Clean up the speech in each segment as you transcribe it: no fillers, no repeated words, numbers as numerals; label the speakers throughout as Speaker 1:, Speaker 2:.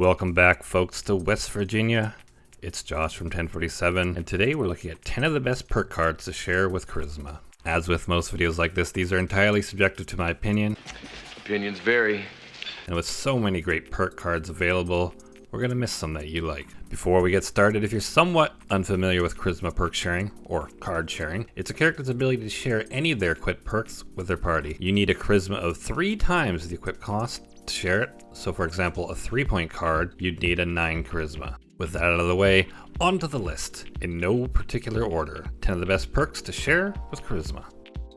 Speaker 1: Welcome back, folks, to West Virginia. It's Josh from 1047, and today we're looking at 10 of the best perk cards to share with Charisma. As with most videos like this, these are entirely subjective to my opinion.
Speaker 2: Opinions vary.
Speaker 1: And with so many great perk cards available, we're going to miss some that you like. Before we get started, if you're somewhat unfamiliar with Charisma perk sharing, or card sharing, it's a character's ability to share any of their equipped perks with their party. You need a Charisma of 3 times the equip cost to share it. So for example, a 3-point card, you'd need a 9 Charisma. With that out of the way, onto the list, in no particular order. 10 of the best perks to share with Charisma.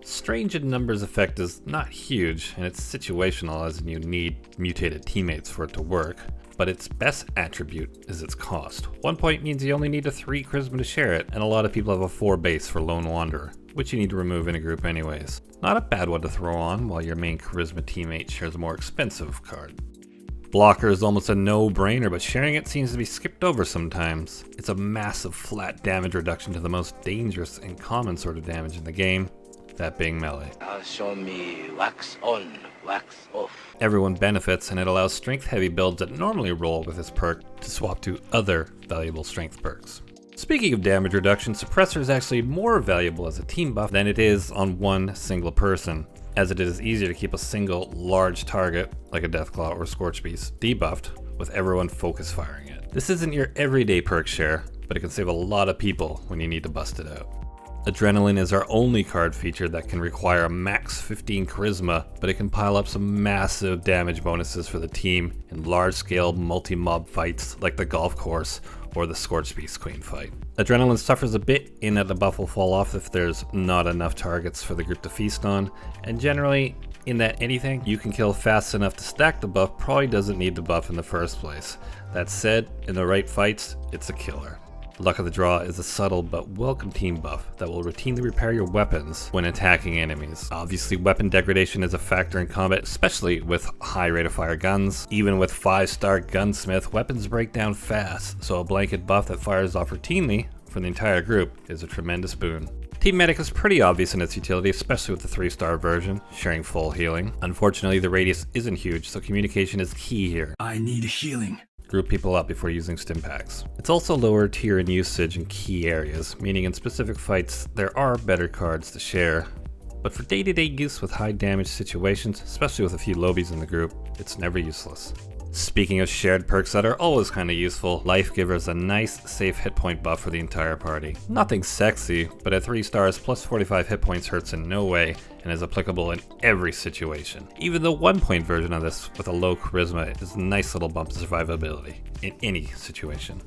Speaker 1: Strange in numbers effect is not huge, and it's situational as in you need mutated teammates for it to work, but its best attribute is its cost. 1 point means you only need a 3 Charisma to share it, and a lot of people have a 4 base for Lone Wanderer, which you need to remove in a group anyways. Not a bad one to throw on while your main Charisma teammate shares a more expensive card. Blocker is almost a no-brainer, but sharing it seems to be skipped over sometimes. It's a massive flat damage reduction to the most dangerous and common sort of damage in the game, that being melee.
Speaker 3: Show me wax on, wax off.
Speaker 1: Everyone benefits, and it allows strength-heavy builds that normally roll with this perk to swap to other valuable strength perks. Speaking of damage reduction, Suppressor is actually more valuable as a team buff than it is on one single person, as it is easier to keep a single large target, like a Deathclaw or Scorch Beast, debuffed with everyone focus firing it. This isn't your everyday perk share, but it can save a lot of people when you need to bust it out. Adrenaline is our only card feature that can require a max 15 Charisma, but it can pile up some massive damage bonuses for the team in large-scale multi-mob fights like the golf course or the Scorch Beast Queen fight. Adrenaline suffers a bit in that the buff will fall off if there's not enough targets for the group to feast on, and generally, in that anything you can kill fast enough to stack the buff probably doesn't need the buff in the first place. That said, in the right fights, it's a killer. Luck of the Draw is a subtle but welcome team buff that will routinely repair your weapons when attacking enemies. Obviously, weapon degradation is a factor in combat, especially with high rate of fire guns. Even with 5-star gunsmith, weapons break down fast, so a blanket buff that fires off routinely for the entire group is a tremendous boon. Team Medic is pretty obvious in its utility, especially with the 3-star version, sharing full healing. Unfortunately, the radius isn't huge, so communication is key here.
Speaker 4: I need healing.
Speaker 1: Group people up before using stim packs. It's also lower tier in usage in key areas, meaning in specific fights there are better cards to share, but for day-to-day use with high damage situations, especially with a few lobies in the group, it's never useless. Speaking of shared perks that are always kinda useful, Lifegivers is a nice, safe hit point buff for the entire party. Nothing sexy, but at 3 stars plus 45 hit points hurts in no way and is applicable in every situation. Even the 1-point version of this with a low charisma is a nice little bump to survivability in any situation.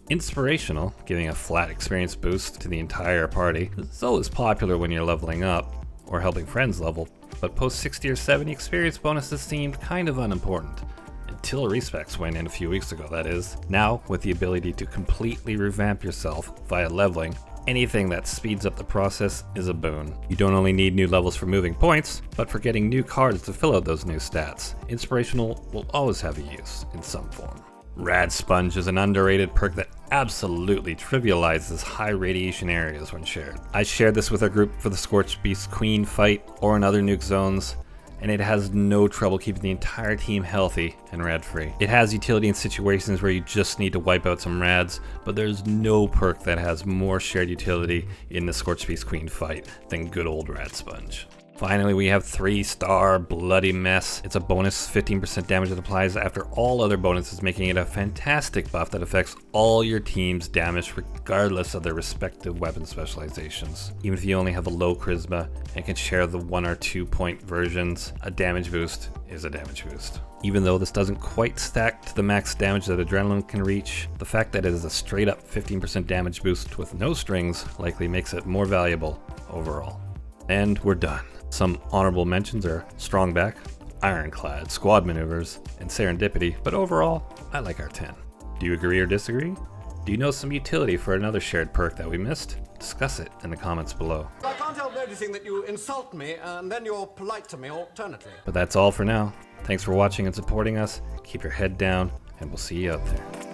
Speaker 1: Inspirational, giving a flat experience boost to the entire party, is always popular when you're leveling up or helping friends level, but post 60 or 70 experience bonuses seemed kind of unimportant. Until respecs went in a few weeks ago, that is. Now, with the ability to completely revamp yourself via leveling, anything that speeds up the process is a boon. You don't only need new levels for moving points, but for getting new cards to fill out those new stats. Inspirational will always have a use in some form. Rad Sponge is an underrated perk that absolutely trivializes high radiation areas when shared. I shared this with our group for the Scorch Beast Queen fight or in other nuke zones, and it has no trouble keeping the entire team healthy and rad-free. It has utility in situations where you just need to wipe out some rads, but there's no perk that has more shared utility in the Scorch Beast Queen fight than good old Rad Sponge. Finally, we have 3-star Bloody Mess. It's a bonus 15% damage that applies after all other bonuses, making it a fantastic buff that affects all your team's damage regardless of their respective weapon specializations. Even if you only have a low charisma and can share the 1 or 2 point versions, a damage boost is a damage boost. Even though this doesn't quite stack to the max damage that Adrenaline can reach, the fact that it is a straight up 15% damage boost with no strings likely makes it more valuable overall. And we're done. Some honorable mentions are Strongback, Ironclad, Squad Maneuvers, and Serendipity, but overall, I like our 10. Do you agree or disagree? Do you know some utility for another shared perk that we missed? Discuss it in the comments below.
Speaker 5: I can't help noticing that you insult me and then you're polite to me alternately.
Speaker 1: But that's all for now. Thanks for watching and supporting us. Keep your head down, and we'll see you out there.